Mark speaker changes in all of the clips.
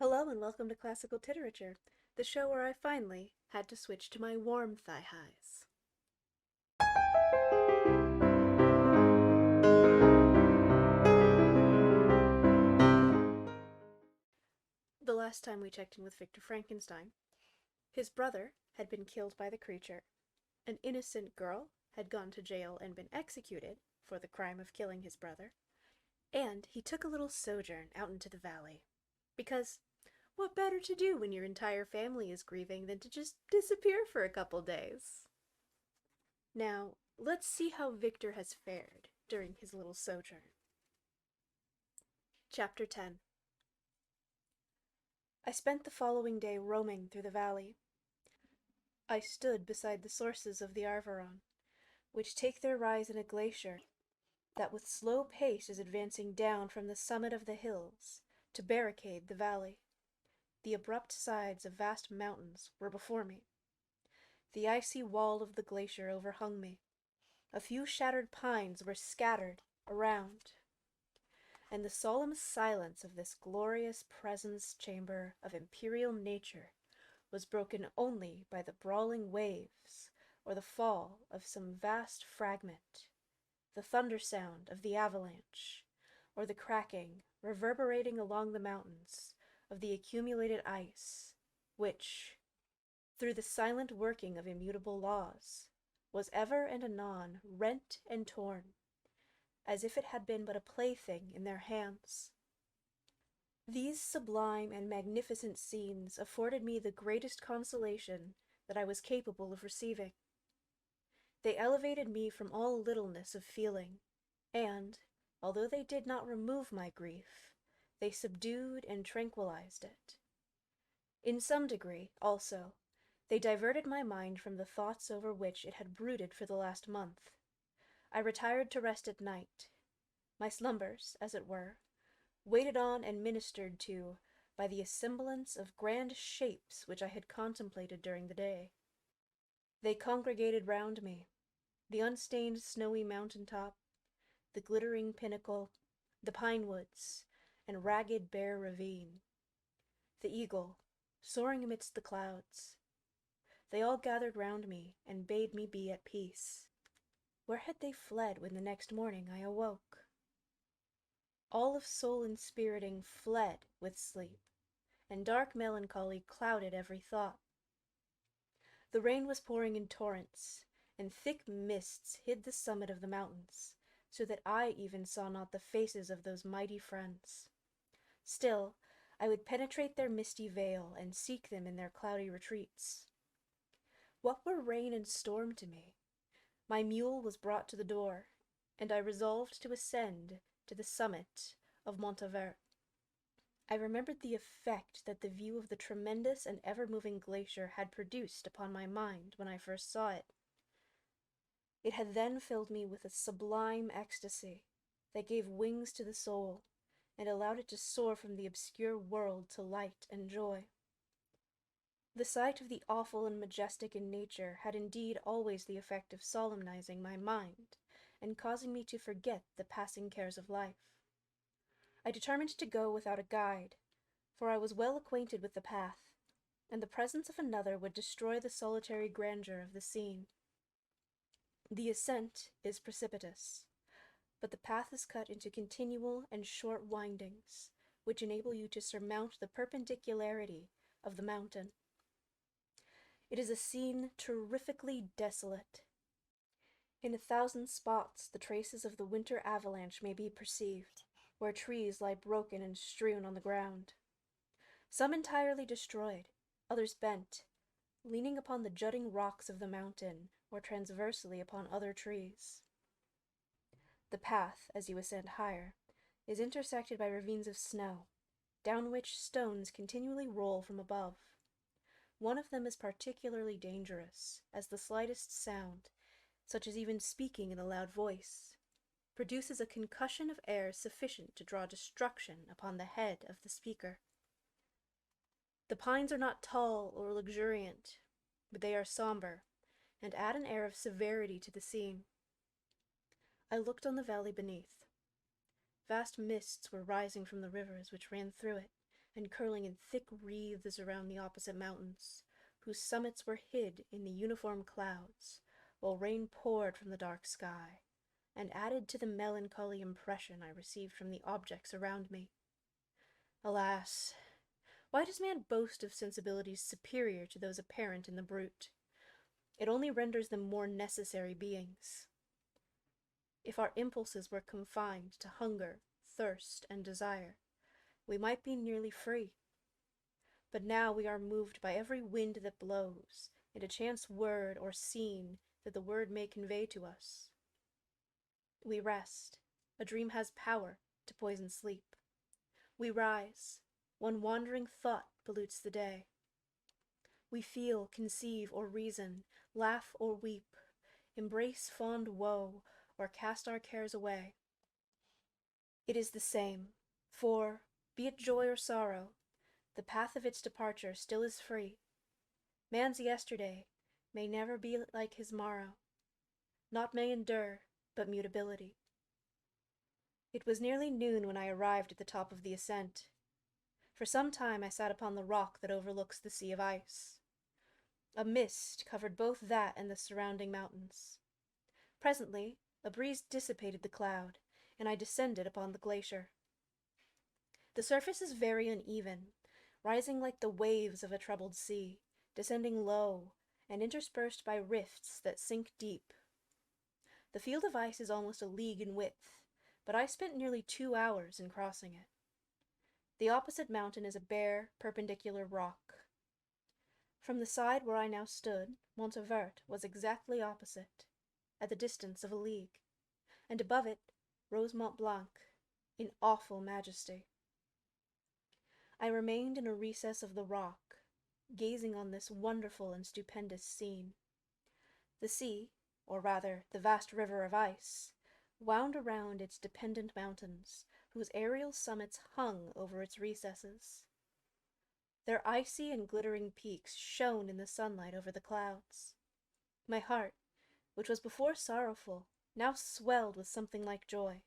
Speaker 1: Hello and welcome to Classical Titerature, the show where I finally had to switch to my warm thigh highs. The last time we checked in with Victor Frankenstein, his brother had been killed by the creature, an innocent girl had gone to jail and been executed for the crime of killing his brother, and he took a little sojourn out into the valley. Because what better to do when your entire family is grieving than to just disappear for a couple days? Now, let's see how Victor has fared during his little sojourn. Chapter 10. I spent the following day roaming through the valley. I stood beside the sources of the Arvaron, which take their rise in a glacier that with slow pace is advancing down from the summit of the hills to barricade the valley. The abrupt sides of vast mountains were before me. The icy wall of the glacier overhung me. A few shattered pines were scattered around, and the solemn silence of this glorious presence chamber of imperial nature was broken only by the brawling waves or the fall of some vast fragment, the thunder sound of the avalanche, or the cracking, reverberating along the mountains, of the accumulated ice, which, through the silent working of immutable laws, was ever and anon rent and torn, as if it had been but a plaything in their hands. These sublime and magnificent scenes afforded me the greatest consolation that I was capable of receiving. They elevated me from all littleness of feeling, and, although they did not remove my grief, they subdued and tranquilized it. In some degree, also, they diverted my mind from the thoughts over which it had brooded for the last month. I retired to rest at night. My slumbers, as it were, waited on and ministered to by the assemblance of grand shapes which I had contemplated during the day. They congregated round me, the unstained snowy mountain top, the glittering pinnacle, the pine woods, and ragged bare ravine, the eagle, soaring amidst the clouds. They all gathered round me and bade me be at peace. Where had they fled when the next morning I awoke? All of soul inspiriting fled with sleep, and dark melancholy clouded every thought. The rain was pouring in torrents, and thick mists hid the summit of the mountains, so that I even saw not the faces of those mighty friends. Still, I would penetrate their misty veil and seek them in their cloudy retreats. What were rain and storm to me? My mule was brought to the door, and I resolved to ascend to the summit of Montevert. I remembered the effect that the view of the tremendous and ever-moving glacier had produced upon my mind when I first saw it. It had then filled me with a sublime ecstasy that gave wings to the soul and allowed it to soar from the obscure world to light and joy. The sight of the awful and majestic in nature had indeed always the effect of solemnizing my mind and causing me to forget the passing cares of life. I determined to go without a guide, for I was well acquainted with the path, and the presence of another would destroy the solitary grandeur of the scene. The ascent is precipitous, but the path is cut into continual and short windings, which enable you to surmount the perpendicularity of the mountain. It is a scene terrifically desolate. In 1,000 spots the traces of the winter avalanche may be perceived, where trees lie broken and strewn on the ground. Some entirely destroyed, others bent, leaning upon the jutting rocks of the mountain or transversely upon other trees. The path, as you ascend higher, is intersected by ravines of snow, down which stones continually roll from above. One of them is particularly dangerous, as the slightest sound, such as even speaking in a loud voice, produces a concussion of air sufficient to draw destruction upon the head of the speaker. The pines are not tall or luxuriant, but they are somber, and add an air of severity to the scene. I looked on the valley beneath. Vast mists were rising from the rivers which ran through it, and curling in thick wreaths around the opposite mountains, whose summits were hid in the uniform clouds, while rain poured from the dark sky, and added to the melancholy impression I received from the objects around me. Alas, why does man boast of sensibilities superior to those apparent in the brute? It only renders them more necessary beings. If our impulses were confined to hunger, thirst, and desire, we might be nearly free. But now we are moved by every wind that blows, and a chance word or scene that the word may convey to us. We rest. A dream has power to poison sleep. We rise. One wandering thought pollutes the day. We feel, conceive, or reason, laugh or weep, embrace fond woe, or cast our cares away. It is the same, for, be it joy or sorrow, the path of its departure still is free. Man's yesterday may never be like his morrow. Naught may endure but mutability. It was nearly noon when I arrived at the top of the ascent. For some time I sat upon the rock that overlooks the sea of ice. A mist covered both that and the surrounding mountains. Presently, a breeze dissipated the cloud, and I descended upon the glacier. The surface is very uneven, rising like the waves of a troubled sea, descending low, and interspersed by rifts that sink deep. The field of ice is almost a league in width, but I spent nearly 2 hours in crossing it. The opposite mountain is a bare, perpendicular rock. From the side where I now stood, Montevert was exactly opposite, at the distance of a league, and above it rose Mont Blanc, in awful majesty. I remained in a recess of the rock, gazing on this wonderful and stupendous scene. The sea, or rather the vast river of ice, wound around its dependent mountains, whose aerial summits hung over its recesses. Their icy and glittering peaks shone in the sunlight over the clouds. My heart, which was before sorrowful, now swelled with something like joy.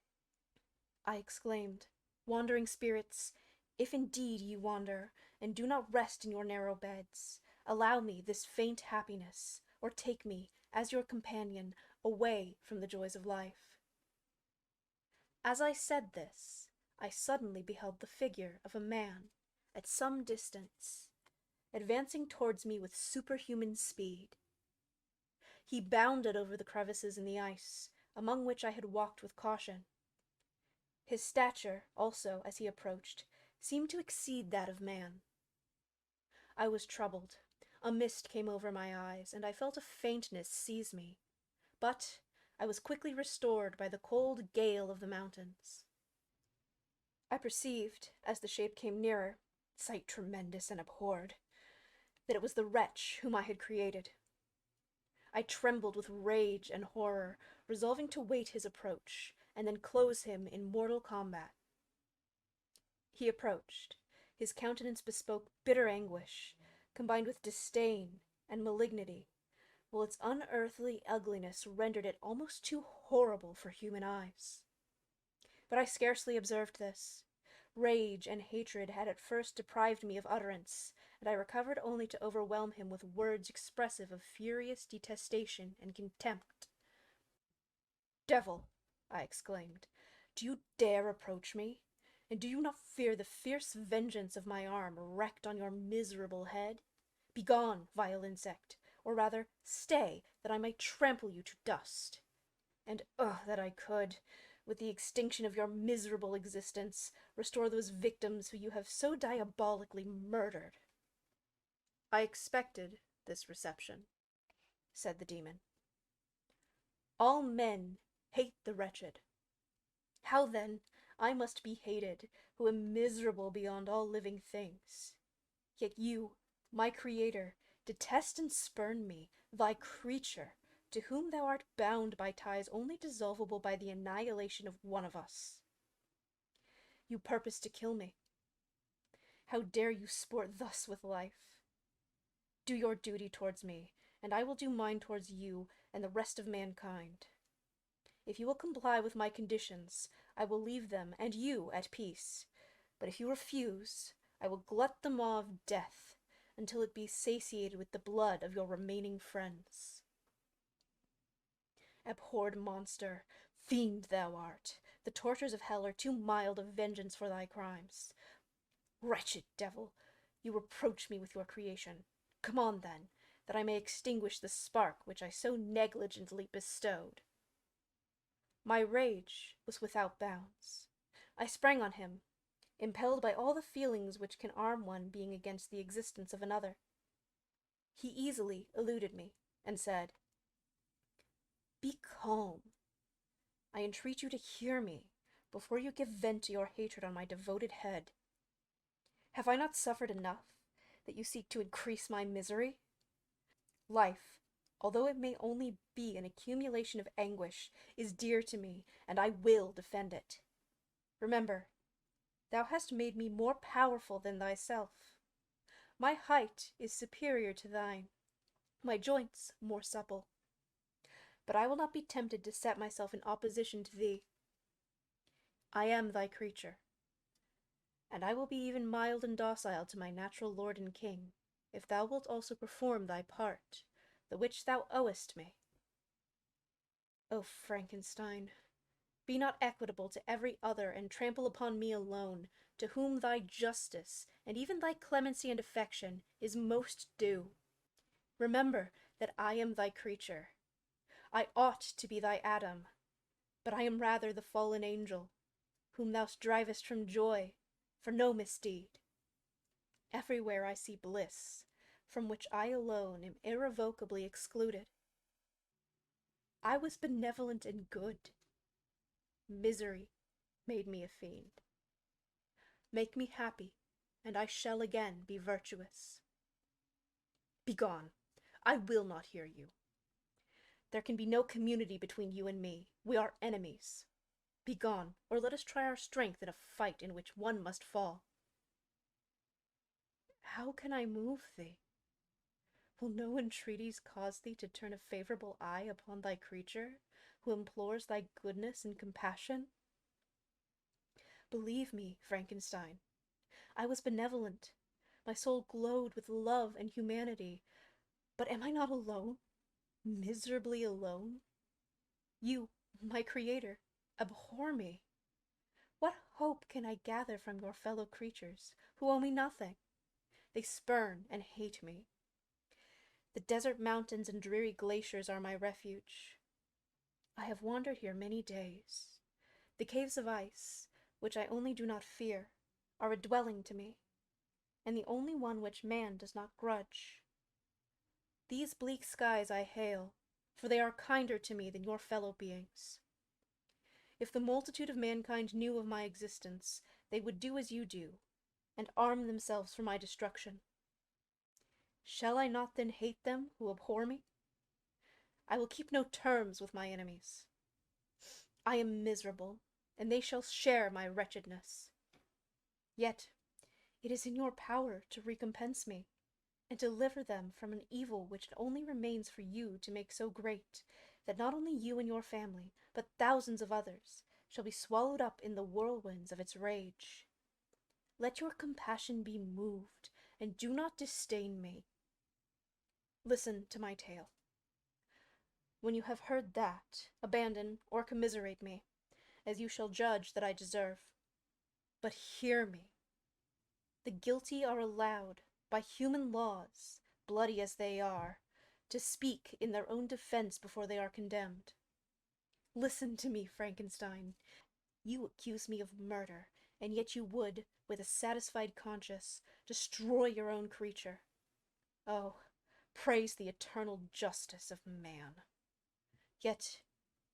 Speaker 1: I exclaimed, "Wandering spirits, if indeed ye wander, and do not rest in your narrow beds, allow me this faint happiness, or take me, as your companion, away from the joys of life." As I said this, I suddenly beheld the figure of a man, at some distance, advancing towards me with superhuman speed. He bounded over the crevices in the ice, among which I had walked with caution. His stature, also, as he approached, seemed to exceed that of man. I was troubled. A mist came over my eyes, and I felt a faintness seize me. But I was quickly restored by the cold gale of the mountains. I perceived, as the shape came nearer, sight tremendous and abhorred, that it was the wretch whom I had created. I trembled with rage and horror, resolving to wait his approach, and then close him in mortal combat. He approached. His countenance bespoke bitter anguish, combined with disdain and malignity, while its unearthly ugliness rendered it almost too horrible for human eyes. But I scarcely observed this. Rage and hatred had at first deprived me of utterance, and I recovered only to overwhelm him with words expressive of furious detestation and contempt. "Devil!" I exclaimed, "do you dare approach me? And do you not fear the fierce vengeance of my arm wreaked on your miserable head? Begone, vile insect, or rather, stay, that I may trample you to dust. And that I could, with the extinction of your miserable existence, restore those victims who you have so diabolically murdered." "I expected this reception," said the demon. "All men hate the wretched. How, then, I must be hated, who am miserable beyond all living things. Yet you, my creator, detest and spurn me, thy creature, to whom thou art bound by ties only dissolvable by the annihilation of one of us. You purpose to kill me. How dare you sport thus with life? Do your duty towards me, and I will do mine towards you and the rest of mankind. If you will comply with my conditions, I will leave them and you at peace, but if you refuse, I will glut the maw of death until it be satiated with the blood of your remaining friends. Abhorred monster, fiend thou art, the tortures of hell are too mild of vengeance for thy crimes. Wretched devil, you reproach me with your creation. Come on, then, that I may extinguish the spark which I so negligently bestowed. My rage was without bounds. I sprang on him, impelled by all the feelings which can arm one being against the existence of another. He easily eluded me, and said, "Be calm. I entreat you to hear me, before you give vent to your hatred on my devoted head. Have I not suffered enough, that you seek to increase my misery? Life, although it may only be an accumulation of anguish, is dear to me, and I will defend it. Remember, thou hast made me more powerful than thyself. My height is superior to thine, my joints more supple. But I will not be tempted to set myself in opposition to thee. I am thy creature, and I will be even mild and docile to my natural lord and king, if thou wilt also perform thy part, the which thou owest me. O Frankenstein, be not equitable to every other, and trample upon me alone, to whom thy justice, and even thy clemency and affection, is most due. Remember that I am thy creature. I ought to be thy Adam, but I am rather the fallen angel, whom thou drivest from joy, for no misdeed. Everywhere I see bliss, from which I alone am irrevocably excluded. I was benevolent and good. Misery made me a fiend. Make me happy, and I shall again be virtuous. Begone! I will not hear you. There can be no community between you and me. We are enemies. Begone, or let us try our strength in a fight in which one must fall. How can I move thee? Will no entreaties cause thee to turn a favorable eye upon thy creature, who implores thy goodness and compassion? Believe me, Frankenstein, I was benevolent. My soul glowed with love and humanity. But am I not alone? Miserably alone? You, my creator, abhor me. What hope can I gather from your fellow creatures, who owe me nothing? They spurn and hate me. The desert mountains and dreary glaciers are my refuge. I have wandered here many days. The caves of ice, which I only do not fear, are a dwelling to me, and the only one which man does not grudge. These bleak skies I hail, for they are kinder to me than your fellow beings. If the multitude of mankind knew of my existence, they would do as you do, and arm themselves for my destruction. Shall I not then hate them who abhor me? I will keep no terms with my enemies. I am miserable, and they shall share my wretchedness. Yet it is in your power to recompense me, and deliver them from an evil which it only remains for you to make so great, that not only you and your family, but thousands of others, shall be swallowed up in the whirlwinds of its rage. Let your compassion be moved, and do not disdain me. Listen to my tale. When you have heard that, abandon or commiserate me, as you shall judge that I deserve. But hear me. The guilty are allowed, by human laws, bloody as they are, to speak in their own defense before they are condemned. Listen to me, Frankenstein. You accuse me of murder, and yet you would, with a satisfied conscience, destroy your own creature. Oh, praise the eternal justice of man. Yet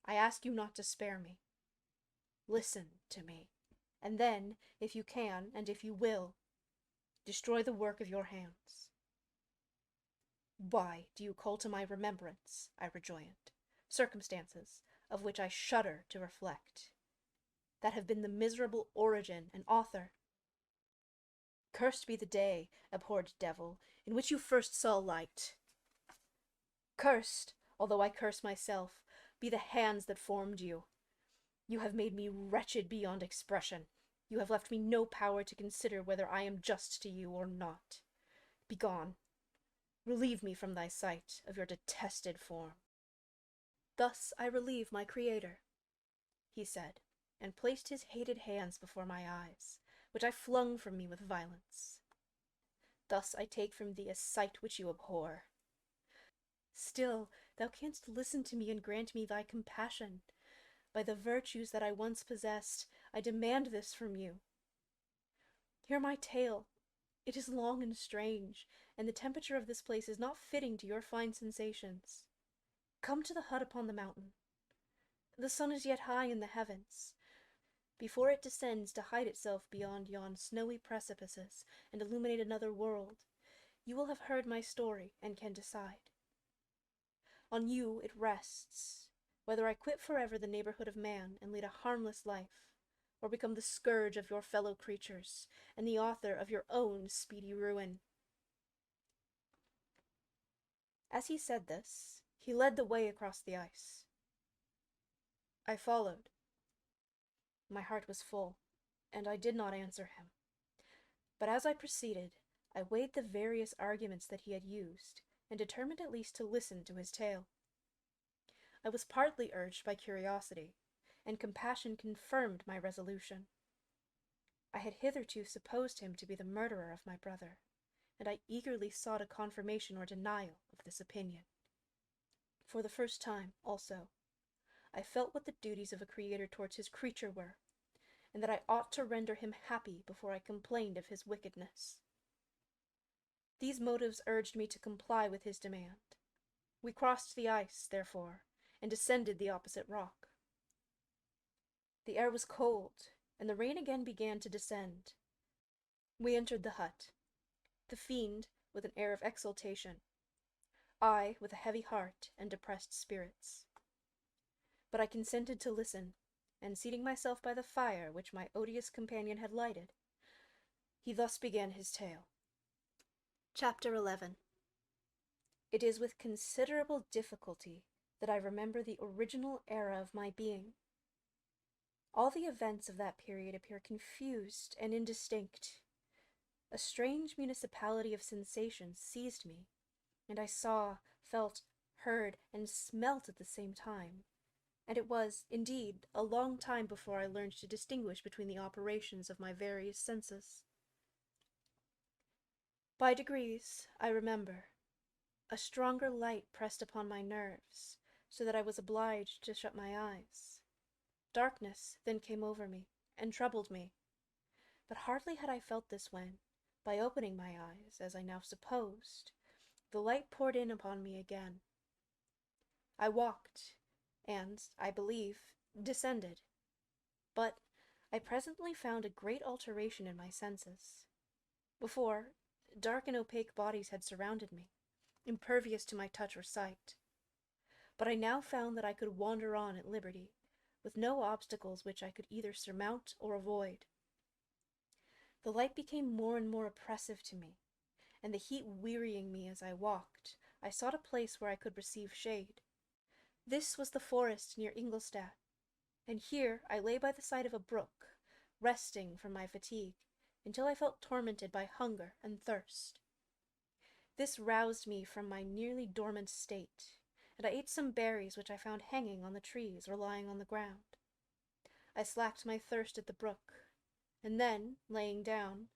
Speaker 1: I ask you not to spare me. Listen to me, and then, if you can, and if you will, destroy the work of your hands. Why do you call to my remembrance, I rejoined, circumstances of which I shudder to reflect, that have been the miserable origin and author? Cursed be the day, abhorred devil, in which you first saw light. Cursed, although I curse myself, be the hands that formed you. You have made me wretched beyond expression. You have left me no power to consider whether I am just to you or not. Begone. Relieve me from thy sight of your detested form." "Thus I relieve my Creator," he said, and placed his hated hands before my eyes, which I flung from me with violence. "Thus I take from thee a sight which you abhor. Still thou canst listen to me and grant me thy compassion. By the virtues that I once possessed, I demand this from you. Hear my tale. It is long and strange, and the temperature of this place is not fitting to your fine sensations. Come to the hut upon the mountain. The sun is yet high in the heavens. Before it descends to hide itself beyond yon snowy precipices and illuminate another world, you will have heard my story and can decide. On you it rests, whether I quit forever the neighborhood of man and lead a harmless life, or become the scourge of your fellow creatures and the author of your own speedy ruin." As he said this, he led the way across the ice. I followed. My heart was full, and I did not answer him. But as I proceeded, I weighed the various arguments that he had used, and determined at least to listen to his tale. I was partly urged by curiosity, and compassion confirmed my resolution. I had hitherto supposed him to be the murderer of my brother, and I eagerly sought a confirmation or denial of this opinion. For the first time, also, I felt what the duties of a creator towards his creature were, and that I ought to render him happy before I complained of his wickedness. These motives urged me to comply with his demand. We crossed the ice, therefore, and descended the opposite rock. The air was cold, and the rain again began to descend. We entered the hut, the fiend with an air of exultation, I with a heavy heart and depressed spirits. But I consented to listen, and seating myself by the fire which my odious companion had lighted, he thus began his tale. Chapter 11. It is with considerable difficulty that I remember the original era of my being. All the events of that period appear confused and indistinct. A strange municipality of sensations seized me, and I saw, felt, heard, and smelt at the same time, and it was, indeed, a long time before I learned to distinguish between the operations of my various senses. By degrees, I remember, a stronger light pressed upon my nerves, so that I was obliged to shut my eyes. Darkness then came over me, and troubled me, but hardly had I felt this when, by opening my eyes, as I now supposed, the light poured in upon me again. I walked, and, I believe, descended, but I presently found a great alteration in my senses. Before, dark and opaque bodies had surrounded me, impervious to my touch or sight, but I now found that I could wander on at liberty, with no obstacles which I could either surmount or avoid. The light became more and more oppressive to me, and the heat wearying me as I walked, I sought a place where I could receive shade. This was the forest near Ingolstadt, and here I lay by the side of a brook, resting from my fatigue, until I felt tormented by hunger and thirst. This roused me from my nearly dormant state, and I ate some berries which I found hanging on the trees or lying on the ground. I slaked my thirst at the brook, and then, laying down,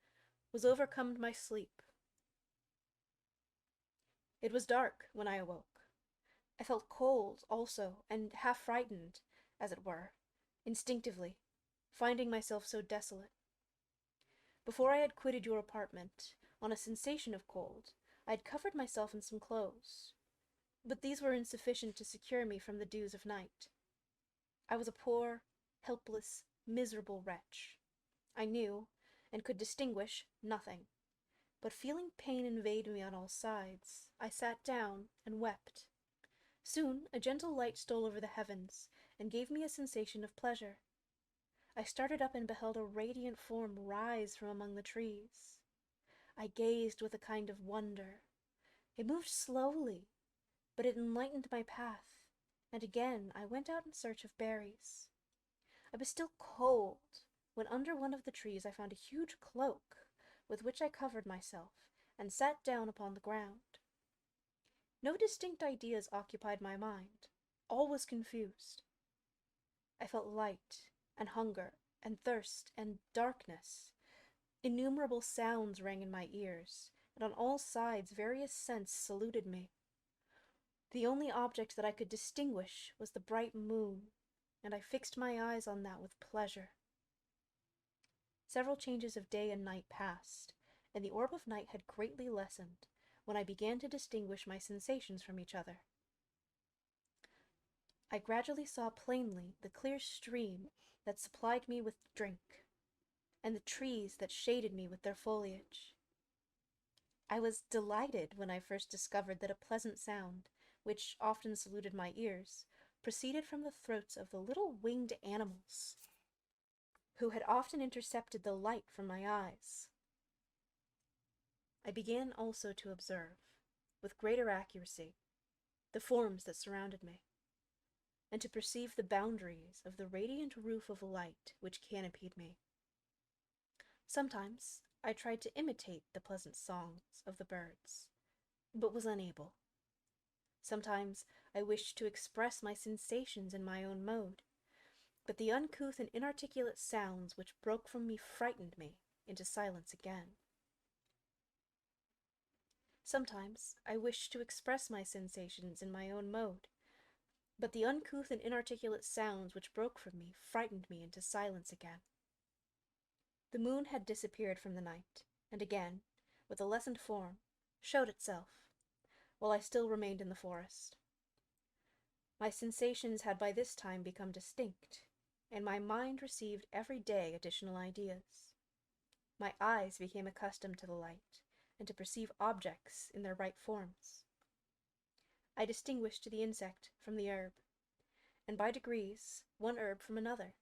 Speaker 1: was overcome by sleep. It was dark when I awoke. I felt cold also, and half frightened, as it were, instinctively, finding myself so desolate. Before I had quitted your apartment, on a sensation of cold, I had covered myself in some clothes, but these were insufficient to secure me from the dews of night. I was a poor, helpless, miserable wretch. I knew, and could distinguish, nothing, but feeling pain invade me on all sides, I sat down and wept. Soon a gentle light stole over the heavens, and gave me a sensation of pleasure. I started up and beheld a radiant form rise from among the trees. I gazed with a kind of wonder. It moved slowly, but it enlightened my path, and again I went out in search of berries. I was still cold, when under one of the trees I found a huge cloak, with which I covered myself, and sat down upon the ground. No distinct ideas occupied my mind. All was confused. I felt light, and hunger, and thirst, and darkness. Innumerable sounds rang in my ears, and on all sides various scents saluted me. The only object that I could distinguish was the bright moon, and I fixed my eyes on that with pleasure. Several changes of day and night passed, and the orb of night had greatly lessened, when I began to distinguish my sensations from each other. I gradually saw plainly the clear stream that supplied me with drink, and the trees that shaded me with their foliage. I was delighted when I first discovered that a pleasant sound, which often saluted my ears, proceeded from the throats of the little winged animals, who had often intercepted the light from my eyes. I began also to observe, with greater accuracy, the forms that surrounded me, and to perceive the boundaries of the radiant roof of light which canopied me. Sometimes I tried to imitate the pleasant songs of the birds, but was unable. Sometimes I wished to express my sensations in my own mode, but the uncouth and inarticulate sounds which broke from me frightened me into silence again. Sometimes I wished to express my sensations in my own mode, but the uncouth and inarticulate sounds which broke from me frightened me into silence again. The moon had disappeared from the night, and again, with a lessened form, showed itself, while I still remained in the forest. My sensations had by this time become distinct, and my mind received every day additional ideas. My eyes became accustomed to the light, and to perceive objects in their right forms. I distinguished the insect from the herb, and by degrees one herb from another.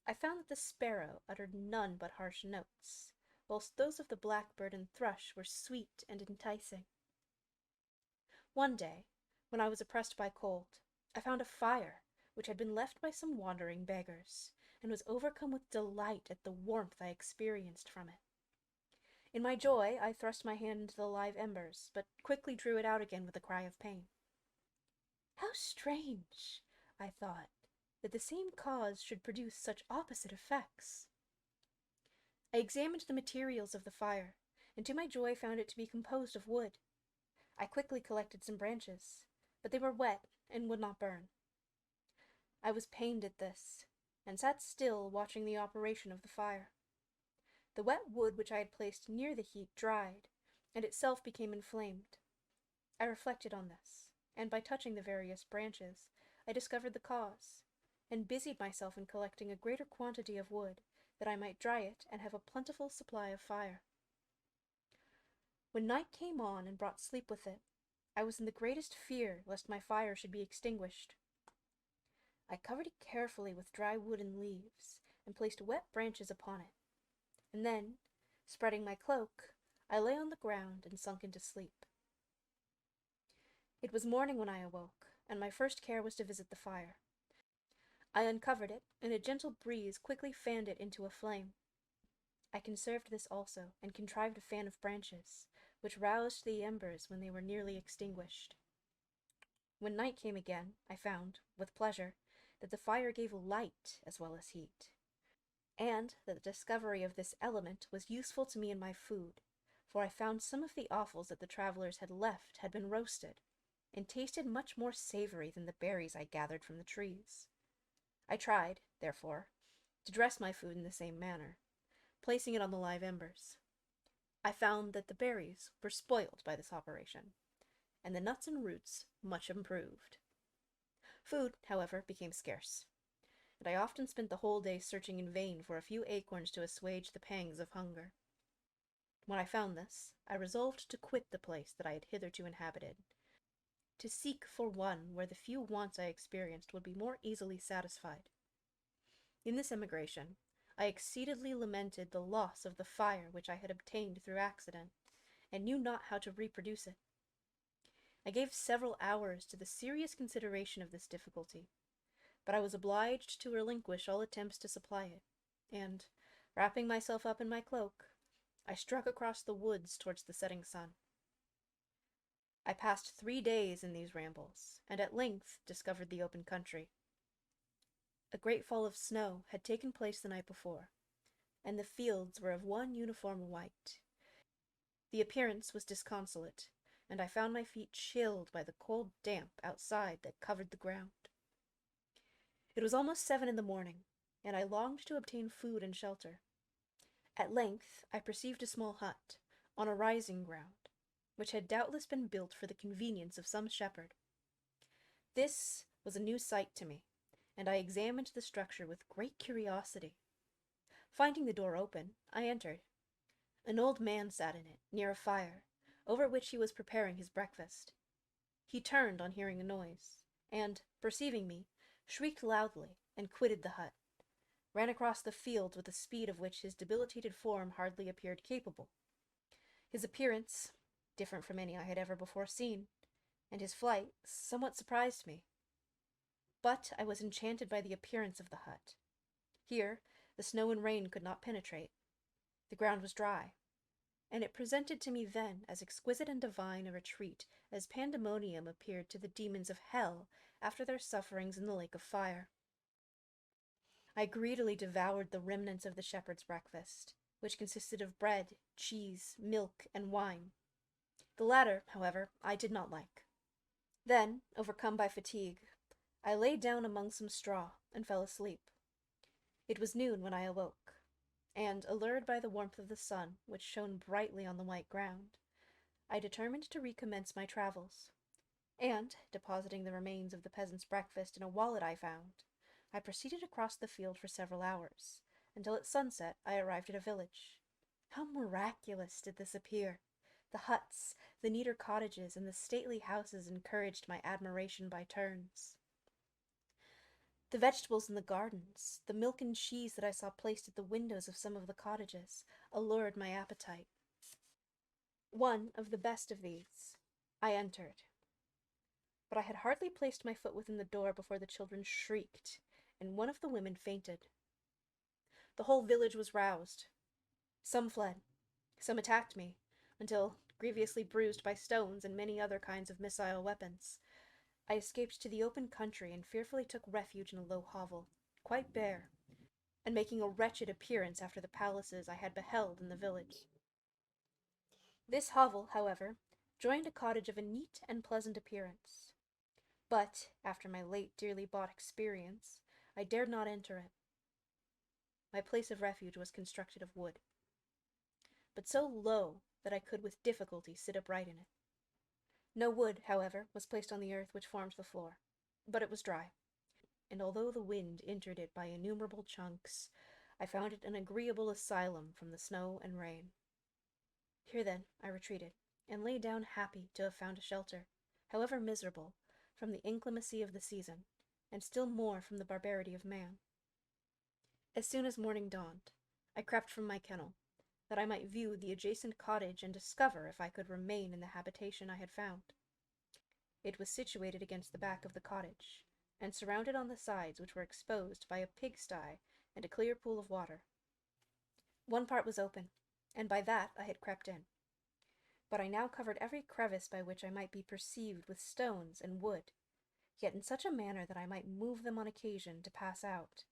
Speaker 1: I found that the sparrow uttered none but harsh notes, whilst those of the blackbird and thrush were sweet and enticing. One day, when I was oppressed by cold, I found a fire which had been left by some wandering beggars, and was overcome with delight at the warmth I experienced from it. In my joy, I thrust my hand into the live embers, but quickly drew it out again with a cry of pain. How strange, I thought, that the same cause should produce such opposite effects. I examined the materials of the fire, and to my joy found it to be composed of wood. I quickly collected some branches, but they were wet and would not burn. I was pained at this, and sat still watching the operation of the fire. The wet wood which I had placed near the heat dried, and itself became inflamed. I reflected on this, and by touching the various branches, I discovered the cause, and busied myself in collecting a greater quantity of wood, that I might dry it and have a plentiful supply of fire. When night came on and brought sleep with it, I was in the greatest fear lest my fire should be extinguished. I covered it carefully with dry wood and leaves, and placed wet branches upon it, and then, spreading my cloak, I lay on the ground and sunk into sleep. It was morning when I awoke, and my first care was to visit the fire. I uncovered it, and a gentle breeze quickly fanned it into a flame. I conserved this also, and contrived a fan of branches, which roused the embers when they were nearly extinguished. When night came again, I found, with pleasure, that the fire gave light as well as heat, and that the discovery of this element was useful to me in my food, for I found some of the offals that the travelers had left had been roasted, and tasted much more savory than the berries I gathered from the trees. I tried, therefore, to dress my food in the same manner, placing it on the live embers. I found that the berries were spoiled by this operation, and the nuts and roots much improved. Food, however, became scarce, and I often spent the whole day searching in vain for a few acorns to assuage the pangs of hunger. When I found this, I resolved to quit the place that I had hitherto inhabited, to seek for one where the few wants I experienced would be more easily satisfied. In this emigration, I exceedingly lamented the loss of the fire which I had obtained through accident, and knew not how to reproduce it. I gave several hours to the serious consideration of this difficulty, but I was obliged to relinquish all attempts to supply it, and, wrapping myself up in my cloak, I struck across the woods towards the setting sun. I passed 3 days in these rambles, and at length discovered the open country. A great fall of snow had taken place the night before, and the fields were of one uniform white. The appearance was disconsolate, and I found my feet chilled by the cold damp outside that covered the ground. It was almost 7 in the morning, and I longed to obtain food and shelter. At length I perceived a small hut, on a rising ground, which had doubtless been built for the convenience of some shepherd. This was a new sight to me, and I examined the structure with great curiosity. Finding the door open, I entered. An old man sat in it, near a fire, over which he was preparing his breakfast. He turned on hearing a noise, and, perceiving me, shrieked loudly, and quitted the hut, ran across the fields with a speed of which his debilitated form hardly appeared capable. His appearance, different from any I had ever before seen, and his flight somewhat surprised me. But I was enchanted by the appearance of the hut. Here the snow and rain could not penetrate. The ground was dry, and it presented to me then as exquisite and divine a retreat as pandemonium appeared to the demons of hell after their sufferings in the lake of fire. I greedily devoured the remnants of the shepherd's breakfast, which consisted of bread, cheese, milk, and wine. The latter, however, I did not like. Then, overcome by fatigue, I lay down among some straw and fell asleep. It was noon when I awoke, and, allured by the warmth of the sun, which shone brightly on the white ground, I determined to recommence my travels, and, depositing the remains of the peasant's breakfast in a wallet I found, I proceeded across the field for several hours, until at sunset I arrived at a village. How miraculous did this appear! The huts, the neater cottages, and the stately houses encouraged my admiration by turns. The vegetables in the gardens, the milk and cheese that I saw placed at the windows of some of the cottages, allured my appetite. One of the best of these I entered, but I had hardly placed my foot within the door before the children shrieked, and one of the women fainted. The whole village was roused. Some fled, some attacked me, until, grievously bruised by stones and many other kinds of missile weapons, I escaped to the open country and fearfully took refuge in a low hovel, quite bare, and making a wretched appearance after the palaces I had beheld in the village. This hovel, however, joined a cottage of a neat and pleasant appearance. But, after my late dearly bought experience, I dared not enter it. My place of refuge was constructed of wood, but so low that I could with difficulty sit upright in it. No wood, however, was placed on the earth which formed the floor, but it was dry, and although the wind entered it by innumerable chunks, I found it an agreeable asylum from the snow and rain. Here, then, I retreated, and lay down happy to have found a shelter, however miserable, from the inclemency of the season, and still more from the barbarity of man. As soon as morning dawned, I crept from my kennel, that I might view the adjacent cottage and discover if I could remain in the habitation I had found. It was situated against the back of the cottage, and surrounded on the sides, which were exposed by a pigsty and a clear pool of water. One part was open, and by that I had crept in. But I now covered every crevice by which I might be perceived with stones and wood, yet in such a manner that I might move them on occasion to pass out.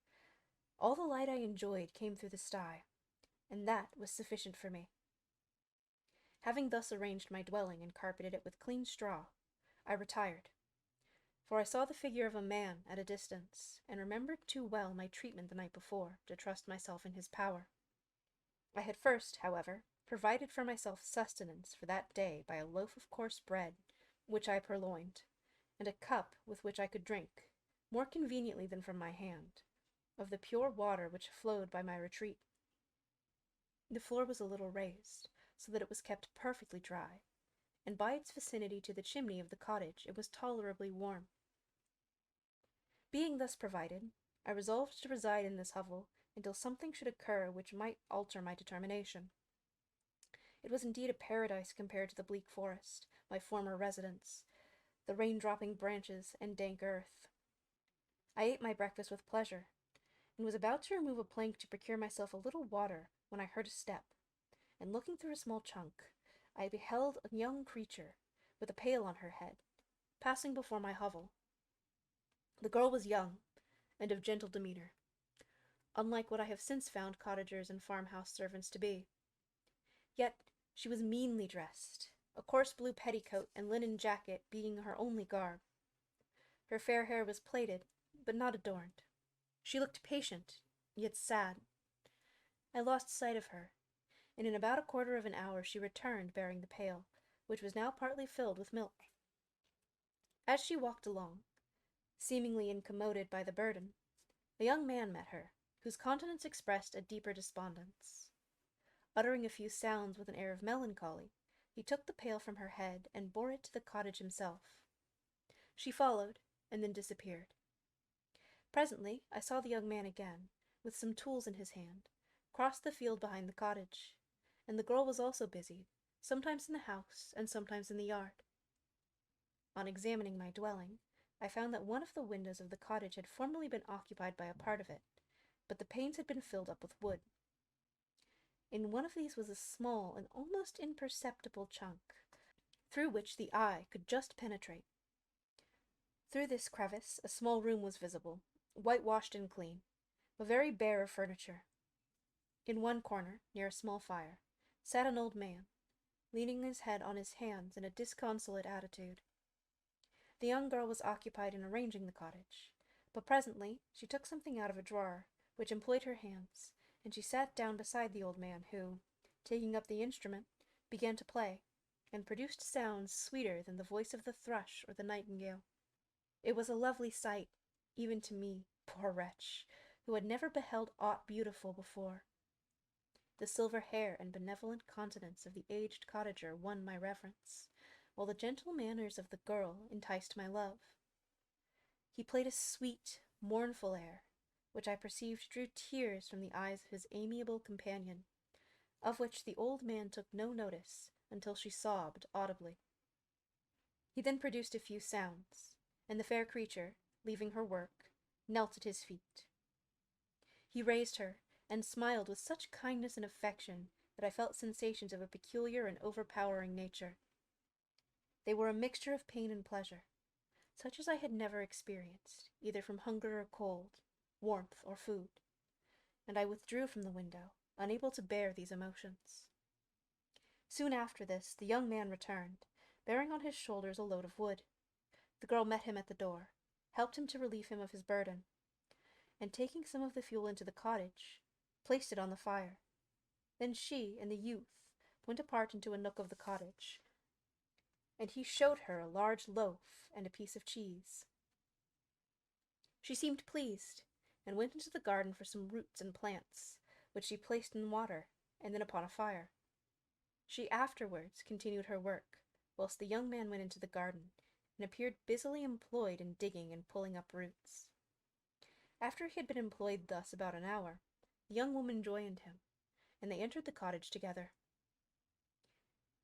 Speaker 1: All the light I enjoyed came through the sty, and that was sufficient for me. Having thus arranged my dwelling and carpeted it with clean straw, I retired, for I saw the figure of a man at a distance, and remembered too well my treatment the night before to trust myself in his power. I had first, however, provided for myself sustenance for that day by a loaf of coarse bread, which I purloined, and a cup with which I could drink, more conveniently than from my hand, of the pure water which flowed by my retreat. The floor was a little raised, so that it was kept perfectly dry, and by its vicinity to the chimney of the cottage it was tolerably warm. Being thus provided, I resolved to reside in this hovel until something should occur which might alter my determination. It was indeed a paradise compared to the bleak forest, my former residence, the rain-dropping branches and dank earth. I ate my breakfast with pleasure, and was about to remove a plank to procure myself a little water when I heard a step, and looking through a small chunk, I beheld a young creature, with a pail on her head, passing before my hovel. The girl was young, and of gentle demeanor, unlike what I have since found cottagers and farmhouse servants to be. Yet she was meanly dressed, a coarse blue petticoat and linen jacket being her only garb. Her fair hair was plaited, but not adorned. She looked patient, yet sad. I lost sight of her, and in about a quarter of an hour she returned bearing the pail, which was now partly filled with milk. As she walked along, seemingly incommoded by the burden, a young man met her, whose countenance expressed a deeper despondence. Uttering a few sounds with an air of melancholy, he took the pail from her head and bore it to the cottage himself. She followed, and then disappeared. Presently I saw the young man again, with some tools in his hand, cross the field behind the cottage, and the girl was also busied, sometimes in the house and sometimes in the yard. On examining my dwelling, I found that one of the windows of the cottage had formerly been occupied by a part of it, but the panes had been filled up with wood. In one of these was a small and almost imperceptible chink, through which the eye could just penetrate. Through this crevice a small room was visible, whitewashed and clean, but very bare of furniture. In one corner, near a small fire, sat an old man, leaning his head on his hands in a disconsolate attitude. The young girl was occupied in arranging the cottage, but presently she took something out of a drawer, which employed her hands, and she sat down beside the old man, who, taking up the instrument, began to play, and produced sounds sweeter than the voice of the thrush or the nightingale. It was a lovely sight, even to me, poor wretch, who had never beheld aught beautiful before. The silver hair and benevolent countenance of the aged cottager won my reverence, while the gentle manners of the girl enticed my love. He played a sweet, mournful air, which I perceived drew tears from the eyes of his amiable companion, of which the old man took no notice until she sobbed audibly. He then produced a few sounds, and the fair creature, leaving her work, knelt at his feet. He raised her, and smiled with such kindness and affection that I felt sensations of a peculiar and overpowering nature. They were a mixture of pain and pleasure, such as I had never experienced, either from hunger or cold, warmth or food, and I withdrew from the window, unable to bear these emotions. Soon after this the young man returned, bearing on his shoulders a load of wood. The girl met him at the door, helped him to relieve him of his burden, and taking some of the fuel into the cottage, placed it on the fire. Then she and the youth went apart into a nook of the cottage, and he showed her a large loaf and a piece of cheese. She seemed pleased, and went into the garden for some roots and plants, which she placed in water, and then upon a fire. She afterwards continued her work, whilst the young man went into the garden, and appeared busily employed in digging and pulling up roots. After he had been employed thus about an hour, the young woman joined him, and they entered the cottage together.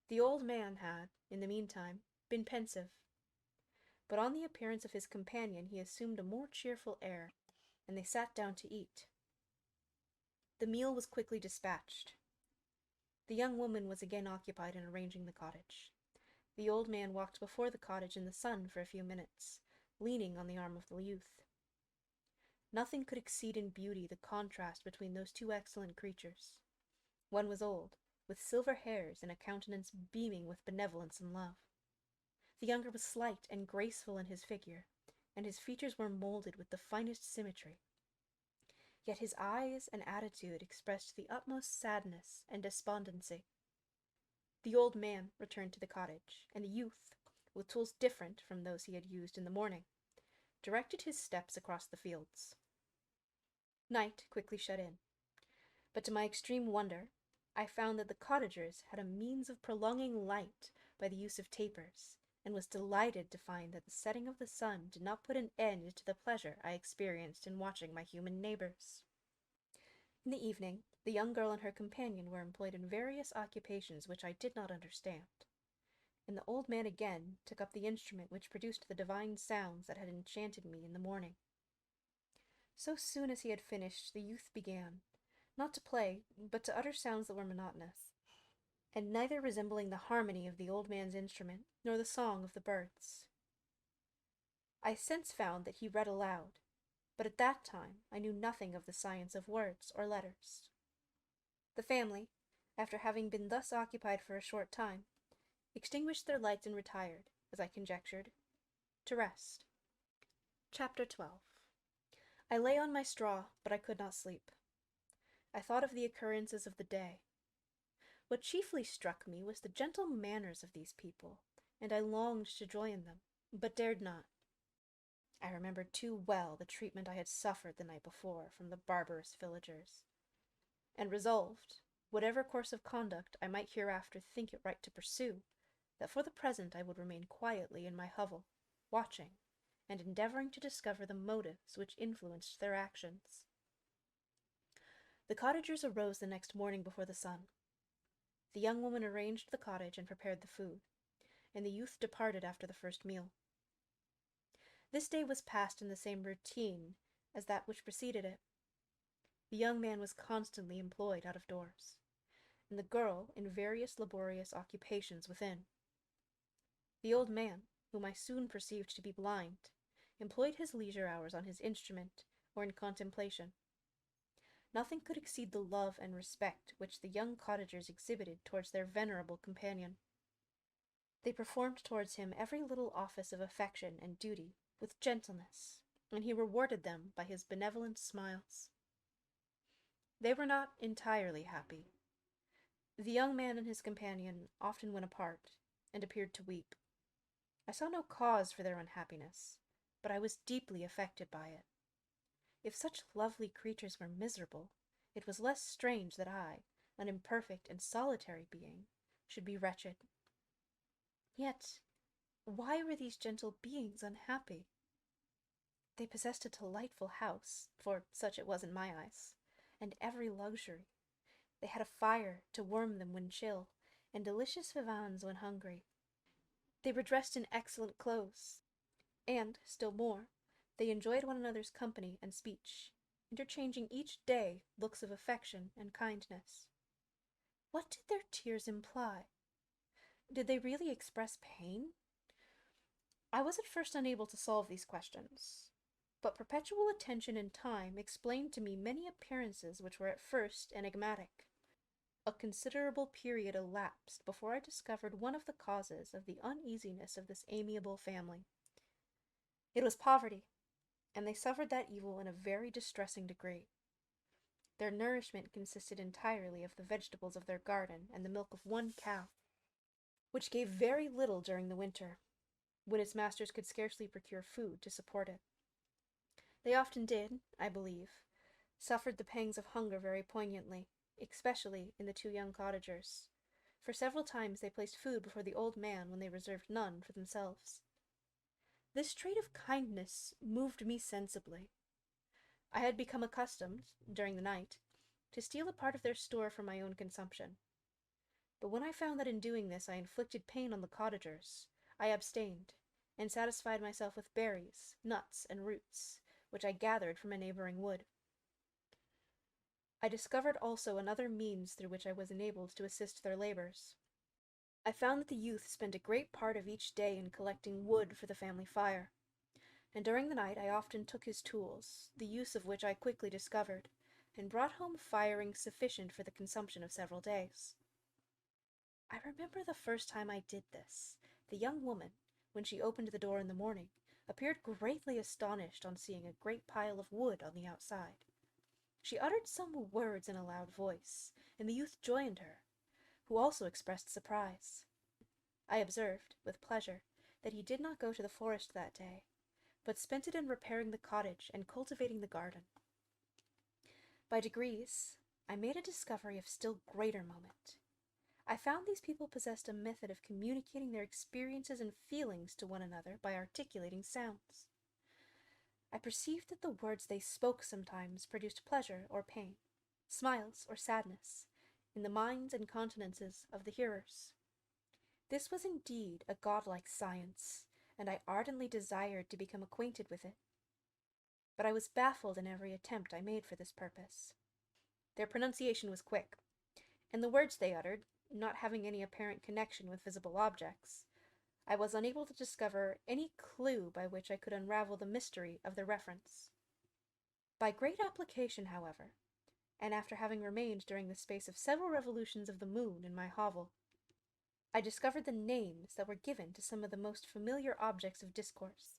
Speaker 1: The old man had, in the meantime, been pensive, but on the appearance of his companion he assumed a more cheerful air, and they sat down to eat. The meal was quickly dispatched. The young woman was again occupied in arranging the cottage. The old man walked before the cottage in the sun for a few minutes, leaning on the arm of the youth. Nothing could exceed in beauty the contrast between those two excellent creatures. One was old, with silver hairs and a countenance beaming with benevolence and love. The younger was slight and graceful in his figure, and his features were molded with the finest symmetry. Yet his eyes and attitude expressed the utmost sadness and despondency. The old man returned to the cottage, and the youth, with tools different from those he had used in the morning, directed his steps across the fields. Night quickly shut in, but to my extreme wonder, I found that the cottagers had a means of prolonging light by the use of tapers, and was delighted to find that the setting of the sun did not put an end to the pleasure I experienced in watching my human neighbors. In the evening, the young girl and her companion were employed in various occupations which I did not understand, and the old man again took up the instrument which produced the divine sounds that had enchanted me in the morning. So soon as he had finished, the youth began, not to play, but to utter sounds that were monotonous, and neither resembling the harmony of the old man's instrument, nor the song of the birds. I since found that he read aloud, but at that time I knew nothing of the science of words or letters. The family, after having been thus occupied for a short time, extinguished their lights and retired, as I conjectured, to rest. Chapter 12. I lay on my straw, but I could not sleep. I thought of the occurrences of the day. What chiefly struck me was the gentle manners of these people, and I longed to join them, but dared not. I remembered too well the treatment I had suffered the night before from the barbarous villagers, and resolved, whatever course of conduct I might hereafter think it right to pursue, that for the present I would remain quietly in my hovel, watching, and endeavoring to discover the motives which influenced their actions. The cottagers arose the next morning before the sun. The young woman arranged the cottage and prepared the food, and the youth departed after the first meal. This day was passed in the same routine as that which preceded it. The young man was constantly employed out of doors, and the girl in various laborious occupations within. The old man, whom I soon perceived to be blind, employed his leisure hours on his instrument or in contemplation. Nothing could exceed the love and respect which the young cottagers exhibited towards their venerable companion. They performed towards him every little office of affection and duty with gentleness, and he rewarded them by his benevolent smiles. They were not entirely happy. The young man and his companion often went apart, and appeared to weep. I saw no cause for their unhappiness, but I was deeply affected by it. If such lovely creatures were miserable, it was less strange that I, an imperfect and solitary being, should be wretched. Yet, why were these gentle beings unhappy? They possessed a delightful house, for such it was in my eyes, and every luxury. They had a fire to warm them when chill, and delicious viands when hungry. They were dressed in excellent clothes, and, still more, they enjoyed one another's company and speech, interchanging each day looks of affection and kindness. What did their tears imply? Did they really express pain? I was at first unable to solve these questions, but perpetual attention and time explained to me many appearances which were at first enigmatic. A considerable period elapsed before I discovered one of the causes of the uneasiness of this amiable family. It was poverty, and they suffered that evil in a very distressing degree. Their nourishment consisted entirely of the vegetables of their garden and the milk of one cow, which gave very little during the winter, when its masters could scarcely procure food to support it. They often did, I believe, suffered the pangs of hunger very poignantly, especially in the two young cottagers, for several times they placed food before the old man when they reserved none for themselves. This trait of kindness moved me sensibly. I had become accustomed, during the night, to steal a part of their store for my own consumption. But when I found that in doing this I inflicted pain on the cottagers, I abstained, and satisfied myself with berries, nuts, and roots, which I gathered from a neighboring wood. I discovered also another means through which I was enabled to assist their labors. I found that the youth spent a great part of each day in collecting wood for the family fire, and during the night I often took his tools, the use of which I quickly discovered, and brought home firing sufficient for the consumption of several days. I remember the first time I did this, the young woman, when she opened the door in the morning, appeared greatly astonished on seeing a great pile of wood on the outside. She uttered some words in a loud voice, and the youth joined her, who also expressed surprise. I observed, with pleasure, that he did not go to the forest that day, but spent it in repairing the cottage and cultivating the garden. By degrees, I made a discovery of still greater moment. I found these people possessed a method of communicating their experiences and feelings to one another by articulating sounds. I perceived that the words they spoke sometimes produced pleasure or pain, smiles or sadness, in the minds and countenances of the hearers. This was indeed a godlike science, and I ardently desired to become acquainted with it. but I was baffled in every attempt I made for this purpose. Their pronunciation was quick, and the words they uttered, not having any apparent connection with visible objects, I was unable to discover any clue by which I could unravel the mystery of their reference. By great application, however, and after having remained during the space of several revolutions of the moon in my hovel, I discovered the names that were given to some of the most familiar objects of discourse.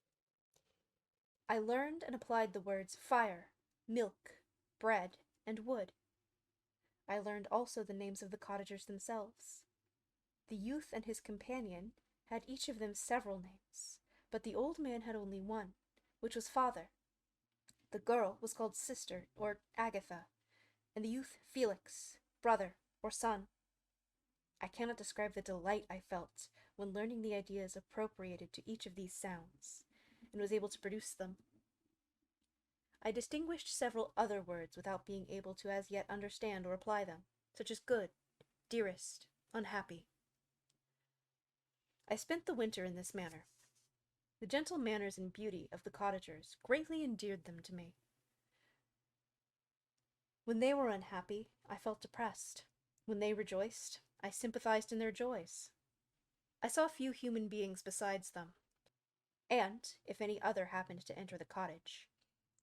Speaker 1: I learned and applied the words fire, milk, bread, and wood. I learned also the names of the cottagers themselves. The youth and his companion had each of them several names, but the old man had only one, which was father. The girl was called sister, or Agatha, and the youth Felix, brother, or son. I cannot describe the delight I felt when learning the ideas appropriated to each of these sounds, and was able to produce them. I distinguished several other words without being able to as yet understand or apply them, such as good, dearest, unhappy. I spent the winter in this manner. The gentle manners and beauty of the cottagers greatly endeared them to me. When they were unhappy, I felt depressed. When they rejoiced, I sympathized in their joys. I saw few human beings besides them, and, if any other happened to enter the cottage,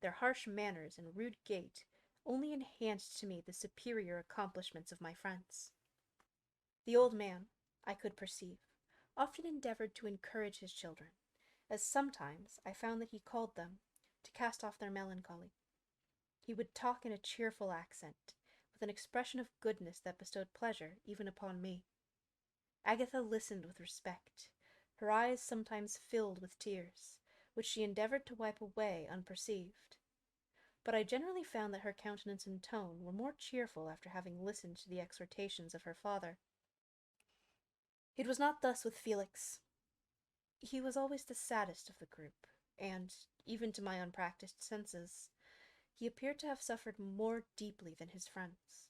Speaker 1: their harsh manners and rude gait only enhanced to me the superior accomplishments of my friends. The old man, I could perceive, often endeavored to encourage his children, as sometimes I found that he called them to cast off their melancholy. He would talk in a cheerful accent, with an expression of goodness that bestowed pleasure even upon me. Agatha listened with respect, her eyes sometimes filled with tears, which she endeavored to wipe away unperceived. But I generally found that her countenance and tone were more cheerful after having listened to the exhortations of her father. It was not thus with Felix. He was always the saddest of the group, and, even to my unpracticed senses, he appeared to have suffered more deeply than his friends.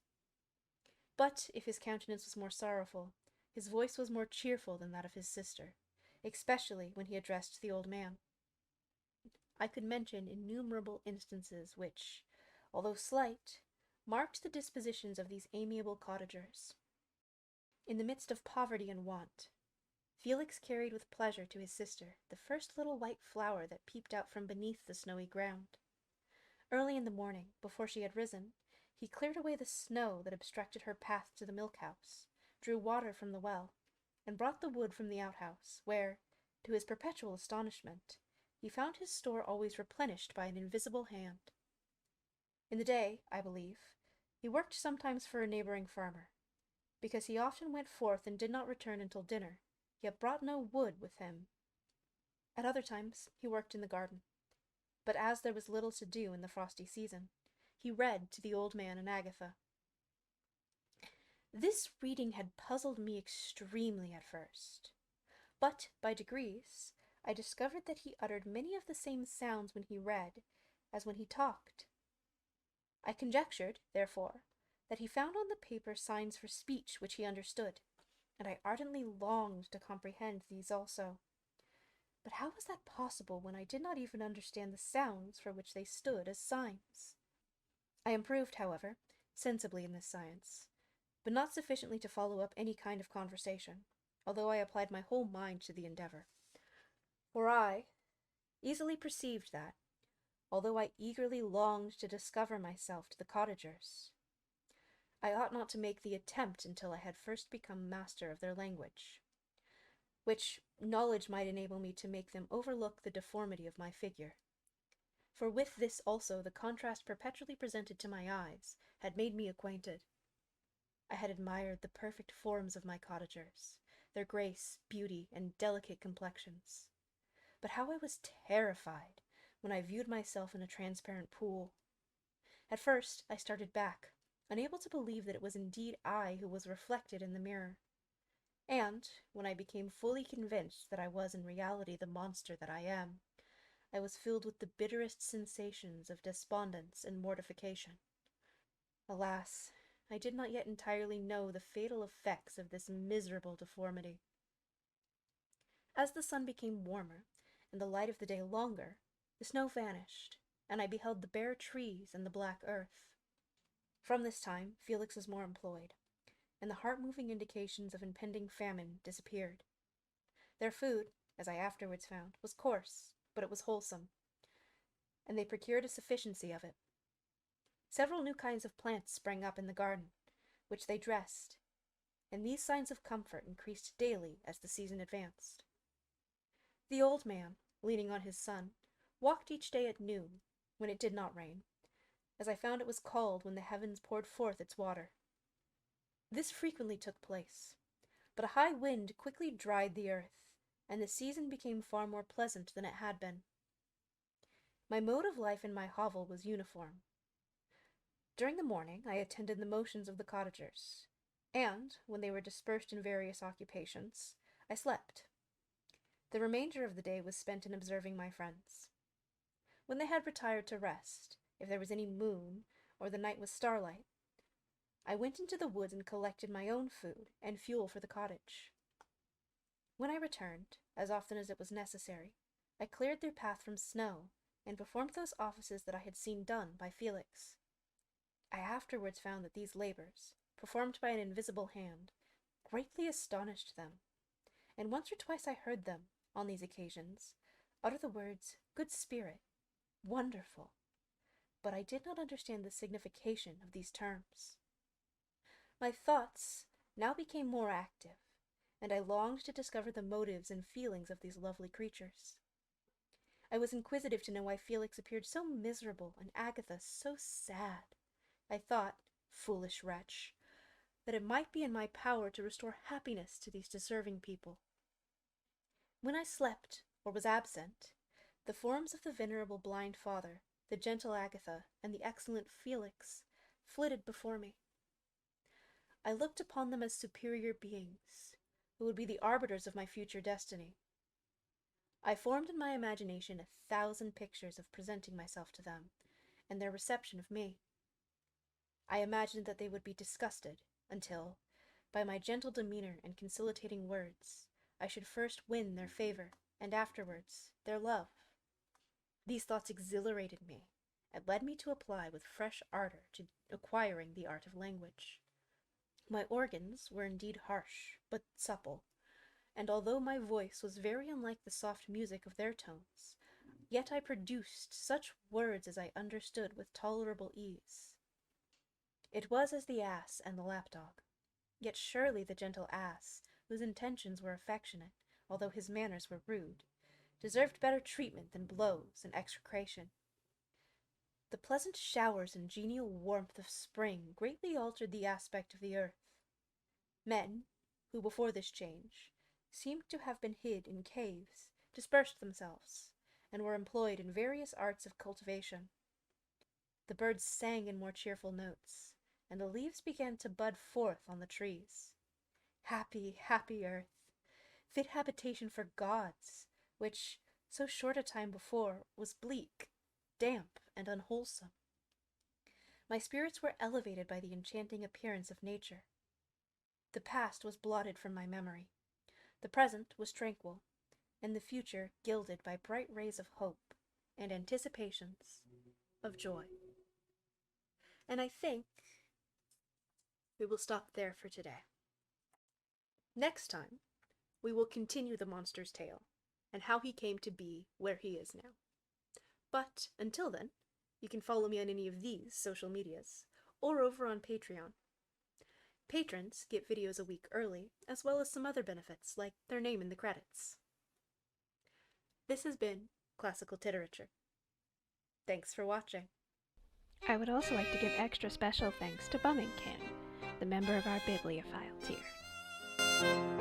Speaker 1: But if his countenance was more sorrowful, his voice was more cheerful than that of his sister, especially when he addressed the old man. I could mention innumerable instances which, although slight, marked the dispositions of these amiable cottagers. In the midst of poverty and want, Felix carried with pleasure to his sister the first little white flower that peeped out from beneath the snowy ground. Early in the morning, before she had risen, he cleared away the snow that obstructed her path to the milk-house, drew water from the well, and brought the wood from the outhouse, where, to his perpetual astonishment, he found his store always replenished by an invisible hand. In the day, I believe, he worked sometimes for a neighboring farmer, because he often went forth and did not return until dinner, yet brought no wood with him. At other times he worked in the garden, but as there was little to do in the frosty season, he read to the old man and Agatha. This reading had puzzled me extremely at first, but by degrees I discovered that he uttered many of the same sounds when he read as when he talked. I conjectured, therefore, that he found on the paper signs for speech which he understood, and I ardently longed to comprehend these also. But how was that possible when I did not even understand the sounds for which they stood as signs? I improved, however, sensibly in this science, but not sufficiently to follow up any kind of conversation, although I applied my whole mind to the endeavor. For I easily perceived that, although I eagerly longed to discover myself to the cottagers, I ought not to make the attempt until I had first become master of their language, which knowledge might enable me to make them overlook the deformity of my figure. For with this also the contrast perpetually presented to my eyes had made me acquainted. I had admired the perfect forms of my cottagers, their grace, beauty, and delicate complexions. But how I was terrified when I viewed myself in a transparent pool. At first I started back, unable to believe that it was indeed I who was reflected in the mirror. And, when I became fully convinced that I was in reality the monster that I am, I was filled with the bitterest sensations of despondence and mortification. Alas, I did not yet entirely know the fatal effects of this miserable deformity. As the sun became warmer, and the light of the day longer, the snow vanished, and I beheld the bare trees and the black earth. From this time, Felix was more employed, and the heart-moving indications of impending famine disappeared. Their food, as I afterwards found, was coarse, but it was wholesome, and they procured a sufficiency of it. Several new kinds of plants sprang up in the garden, which they dressed, and these signs of comfort increased daily as the season advanced. The old man, leaning on his son, walked each day at noon, when it did not rain, as I found it was called when the heavens poured forth its water. This frequently took place, but a high wind quickly dried the earth, and the season became far more pleasant than it had been. My mode of life in my hovel was uniform. During the morning I attended the motions of the cottagers, and, when they were dispersed in various occupations, I slept. The remainder of the day was spent in observing my friends. When they had retired to rest, if there was any moon, or the night was starlight, I went into the woods and collected my own food and fuel for the cottage. When I returned, as often as it was necessary, I cleared their path from snow, and performed those offices that I had seen done by Felix. I afterwards found that these labors, performed by an invisible hand, greatly astonished them, and once or twice I heard them, on these occasions, utter the words, "Good spirit," "wonderful," but I did not understand the signification of these terms. My thoughts now became more active, and I longed to discover the motives and feelings of these lovely creatures. I was inquisitive to know why Felix appeared so miserable and Agatha so sad. I thought, foolish wretch, that it might be in my power to restore happiness to these deserving people. When I slept, or was absent, the forms of the venerable blind father, the gentle Agatha, and the excellent Felix flitted before me. I looked upon them as superior beings, who would be the arbiters of my future destiny. I formed in my imagination 1,000 pictures of presenting myself to them, and their reception of me. I imagined that they would be disgusted, until, by my gentle demeanor and conciliating words, I should first win their favor, and afterwards their love. These thoughts exhilarated me, and led me to apply with fresh ardor to acquiring the art of language. My organs were indeed harsh, but supple, and although my voice was very unlike the soft music of their tones, yet I produced such words as I understood with tolerable ease. It was as the ass and the lapdog, yet surely the gentle ass, whose intentions were affectionate, although his manners were rude, deserved better treatment than blows and execration. The pleasant showers and genial warmth of spring greatly altered the aspect of the earth. Men, who before this change seemed to have been hid in caves, dispersed themselves, and were employed in various arts of cultivation. The birds sang in more cheerful notes, and the leaves began to bud forth on the trees. Happy, happy earth, fit habitation for gods, which, so short a time before, was bleak, damp, and unwholesome. My spirits were elevated by the enchanting appearance of nature. The past was blotted from my memory. The present was tranquil, and the future gilded by bright rays of hope and anticipations of joy. And I think we will stop there for today. Next time, we will continue the monster's tale and how he came to be where he is now. But until then, you can follow me on any of these social medias or over on Patreon. Patrons get videos a week early, as well as some other benefits, like their name in the credits. This has been Classical Titerature. Thanks for watching.
Speaker 2: I would also like to give extra special thanks to Bummingcan, the member of our bibliophile tier.